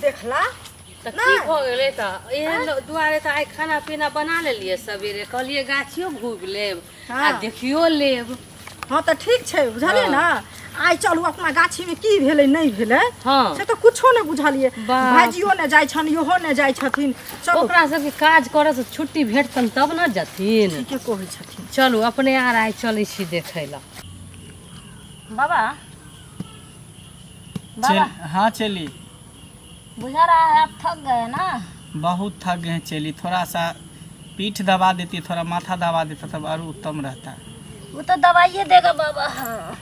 देखला तो ठीक हो गए तो एहन दुआरे तो आई खाना पीना बना लेलिए सवेरे कहलिए गाछियो घूम लेब आ देखियो लेब। हाँ तो ठीक छै बुझलिए ना आई चलू अपना गाछी में की भेलै नहीं भेलै हाँ से तो कुछो नहीं बुझलिए भाजियो ने जाय छन योहो ने जाय छथिन चलो ओकरा सबके काज करे से छुट्टी भेटतन तब न जथिन। ठीके कहै छथिन चलू अपने आर आई चलै छी देखै ला। बाबा बाबा हाँ चली बुझा रहा है आप थक गए ना? बहुत थक गए चली, थोड़ा सा पीठ दबा देती थोड़ा माथा दबा देता तब और उत्तम रहता। वो तो दवाइए देगा बाबा। हाँ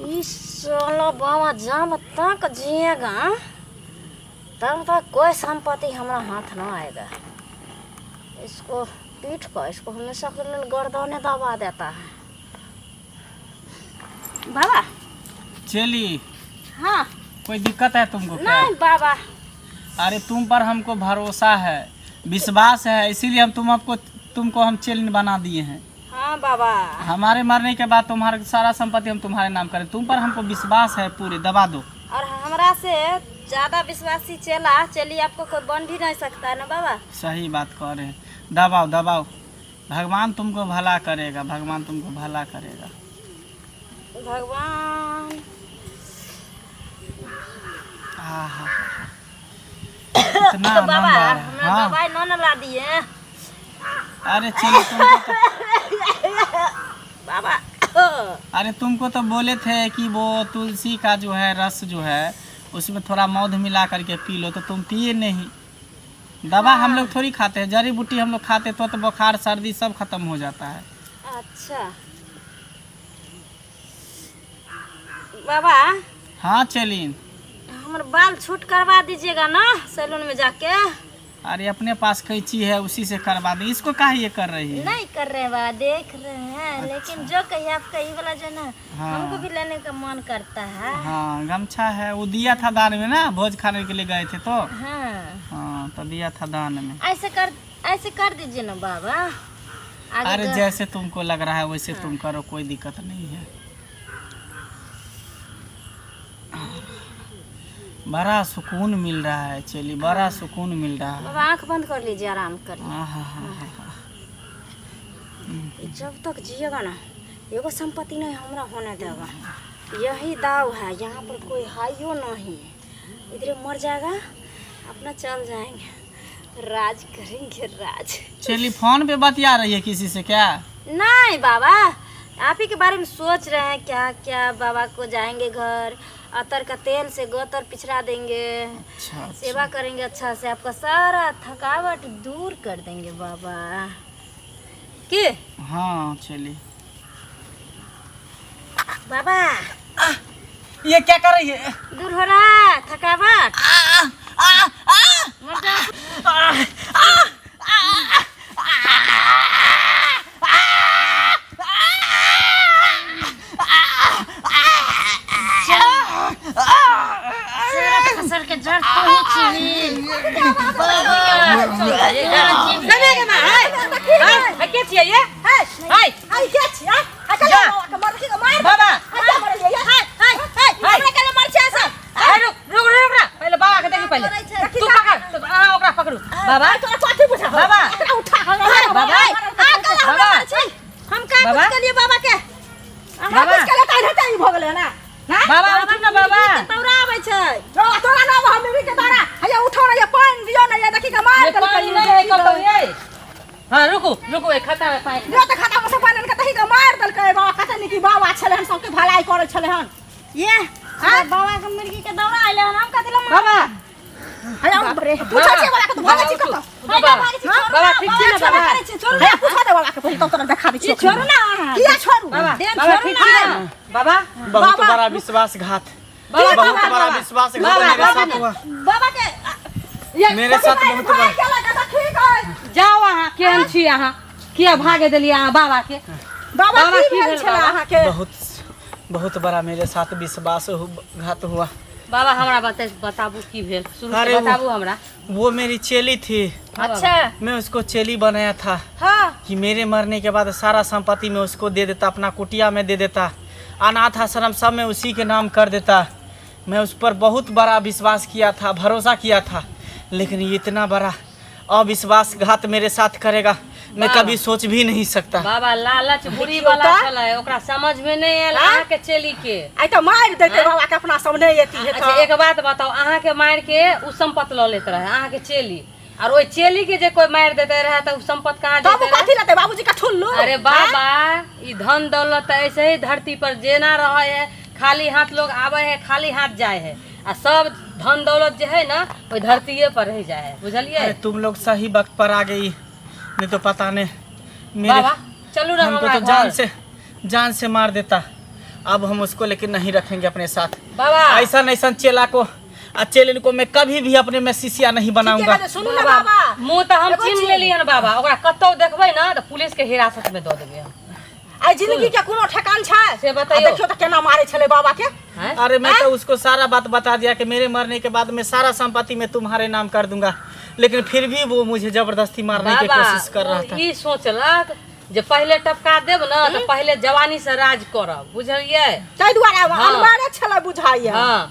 इस साला बाबा जब तक जिएगा तब तक कोई संपत्ति हमारा हाथ ना आएगा। इसको पीठ पर इसको हमेशा के लिए गर्दन दबा देता है बाबा। चली हाँ कोई दिक्कत है तुमको क्या? नहीं बाबा। अरे तुम पर हमको भरोसा है विश्वास है इसीलिए हम तुमको हम चेलिन बना दिए हैं। हाँ बाबा हमारे मरने के बाद तुम्हारा सारा संपत्ति हम तुम्हारे नाम करें, तुम पर हमको विश्वास है पूरे, दबा दो। और हमरा से ज्यादा विश्वासी चेला चली आपको कोई बन भी नहीं सकता है ना बाबा। सही बात कह रहे हैं, दबाओ दबाओ, भगवान तुमको भला करेगा, भगवान तुमको भला करेगा। भगवान इतना बाबा आनंद आ रहा है। हमरा हाँ। दवाई न ला दिए अरे चलो तुमको बाबा। अरे तुमको तो बोले थे कि वो तुलसी का जो है रस जो है उसमें थोड़ा मौध मिला करके पी लो, तो तुम पिए नहीं। दवा हम लोग थोड़ी खाते हैं, जड़ी बूटी हम लोग खाते तो बुखार सर्दी सब खत्म हो जाता है। अच्छा बाबा। हाँ चलिन हमारे बाल छूट करवा दीजिएगा ना सैलून में जाके। अरे अपने पास कैंची है उसी से करवा दे, इसको काहे ये कर रही है? नहीं कर रहे बा देख रहे हैं। अच्छा। लेकिन जो कहिए आपका ये वाला जो ना हाँ। हमको भी लेने का मन करता है। हाँ गमछा है वो दिया था दान में ना, भोज खाने के लिए गए थे तो हाँ तो दिया था दान में। ऐसे कर दीजिए ना बाबा। अरे जैसे तुमको लग रहा है वैसे तुम करो, कोई दिक्कत नहीं है। बड़ा सुकून मिल रहा है चली, बड़ा सुकून मिल रहा है। बाबा आंख बंद कर लीजिए आराम करिए। जब तक जिएगा ना एगो संपत्ति नहीं हमरा होने देगा, यही दाव है। यहाँ पर कोई हाइयो नहीं, इधर मर जाएगा अपना चल जाएंगे, राज करेंगे राज। चली फोन पे बतिया रही है किसी से क्या? नहीं बाबा आप ही के बारे में सोच रहे हैं क्या क्या। बाबा को जाएंगे घर, अतर का तेल से गोतर पिछड़ा देंगे। अच्छा। सेवा करेंगे अच्छा से, आपका सारा थकावट दूर कर देंगे बाबा के। हाँ चली बाबा ये क्या कर रही है? दूर हो रहा थकावट। मर जाओ। फसल के जड़ हाँ रुको रुको एक खाता में पानी जो त खाता में से पानी के तही के मार दलकै बाबा कते नि की बाबा छले हन सबके भलाई करे छले हन। ये हां बाबा के मुर्गी के दौड़ा आइले हन हम का दिला बाबा हाय हम रे पूछा छे वाला के तो भागे छी कत बाबा ठीक छी ना बाबा छोड़ ना पूछा दे वाला के पहिले तो देखा दी छोड़ ना किया छोड़ू बाबा बाबा ठीक छी ना बाबा। बहुत बड़ा विश्वासघात, बहुत बड़ा विश्वासघात मेरे साथ हुआ। बाबा के मेरे साथ बहुत बड़ा। ठीक है जाओ वहां केहन छी अहाँ किया भागे देलिए अहाँ बाबा के? बाबा की भेल छला अहाँ के? बहुत बड़ा मेरे साथ विश्वासघात हुआ। बाबा हमरा बताबू की भेल, शुरू से बताबू हमरा। वो मेरी चेली थी। अच्छा मैं उसको चेली बनाया था। हाँ कि मेरे मरने के बाद सारा संपत्ति में उसको दे देता, अपना कुटिया में दे देता, अनाथ आश्रम सब में उसी के नाम कर देता। मैं उस पर बहुत बड़ा विश्वास किया था, भरोसा किया था, लेकिन ये इतना बड़ा अविश्वासघात मेरे साथ करेगा मैं कभी सोच भी नहीं सकता। बाबा लालच बुरी वाला चले, ओकरा समझ में नहीं आयल अहाँ के चली के। आई तो मार देते बाबा के अपना सब नहीं एती है। अच्छा एक बात बताओ, अहाँ के मार के उ संपत्ति ल लेत रहे अहाँ के चली, और ओई चली के जे कोई मार देते रहे त उ संपत्ति कहां तब जेते कथी लेते बाबूजी का ठुल्लू। अरे बाबा ई धन दौलत ऐसे ही धरती पर जेना रहे है, खाली हाथ लोग आवे है खाली हाथ जाए है, आ सब धन दौलत जो है ना वो धरतीये पर रह जाए है, बुझलिए। अरे तुम लोग सही वक्त पर आ गई, नहीं तो पता नहीं मेरे बाबा चलू ना हमको हमारा तो घर। जान से मार देता। अब हम उसको लेकिन नहीं रखेंगे अपने साथ। बाबा ऐसा चेला को चेलन को मैं कभी भी अपने में शिष्या नहीं बनाऊंगा। सुन ना बाबा, मुंह तो हम छीन लेली हन बाबा, ओकरा कतौ देखबै ना तो पुलिस के हिरासत में दे देबै हम। आई जिंदगी के कोनो ठिकान छै से बताइयो। देखियो तो केना मारे छले बाबा के। हैं? अरे मैं तो उसको सारा बात बता दिया कि मेरे मरने के बाद मैं सारा संपत्ति में तुम्हारे नाम कर दूंगा, लेकिन फिर भी वो मुझे जबरदस्ती मारने की कोशिश कर रहा था। ई सोचलक जे पहले टपका देब ना तो पहले जवानी से राज करब, बुझलिए। तै दुआरे हाँ। अनमारे छले बुझाइया। हां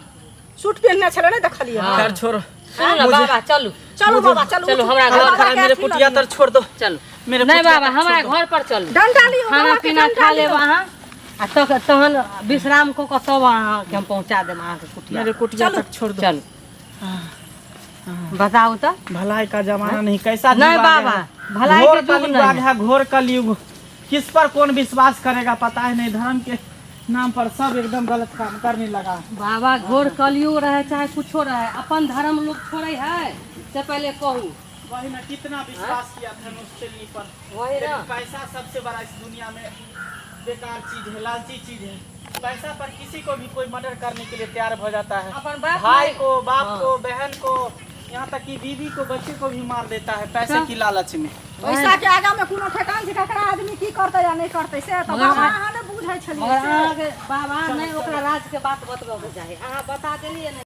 सूट पहनने छले नहीं देखलिए। हाँ। खैर छोड़ो, सुनो ना बाबा चलू चलो बाबा चलो चलो हमरा घर बाबा खैर के मेरे अथी कुटिया लगी। तर छोड़ दो। चलो मेरे नहीं कुटिया बाबा तक हमारा छोड़ दो। घर पर चलू, डंडा लियो खाना बाबा के पीना डंडा खा लियो। लेब अहाँ आ तहन विश्राम को तब अहाँ के हम पहुंचा देब अहाँ के कुटिया। मेरे कुटिया तक छोड़ दो। चलो बताओ तो। भलाई का जमाना नहीं, कैसा नहीं युग आ गया बाबा, है। भलाई घोर के युग कलयुग नहीं आ है। गया, घोर कलयुग। किस पर कौन विश्वास करेगा पता है नहीं, धर्म के नाम पर सब एकदम गलत काम करने लगा। बाबा घोर कलयुग रहे चाहे कुछो रहे, अपन धर्म लोग छोड़े है से पहले कहू। वही ना, कितना विश्वास किया था उस चेली पर। वही ना। लेकिन पैसा सबसे बड़ा इस दुनिया में बेकार चीज है, लालची चीज है। पैसा पर किसी को भी कोई मर्डर करने के लिए तैयार हो जाता है। अपन बाप भाई नहीं। को, बाप हाँ। को, बहन को, यहाँ तक कि बीवी को, बच्चे को भी मार देता है पैसे की लालच में। पैसा के आगा में कोनो ठेकान छै, ककरा आदमी की करते या नहीं करते से तो मगर बाबा अहाँ- अहाँ ने बुझै छलिए मगर से। अहाँ के बाबा नहीं ओकरा राज के बात बतबऽ के चाही, अहाँ बता देलिए ने।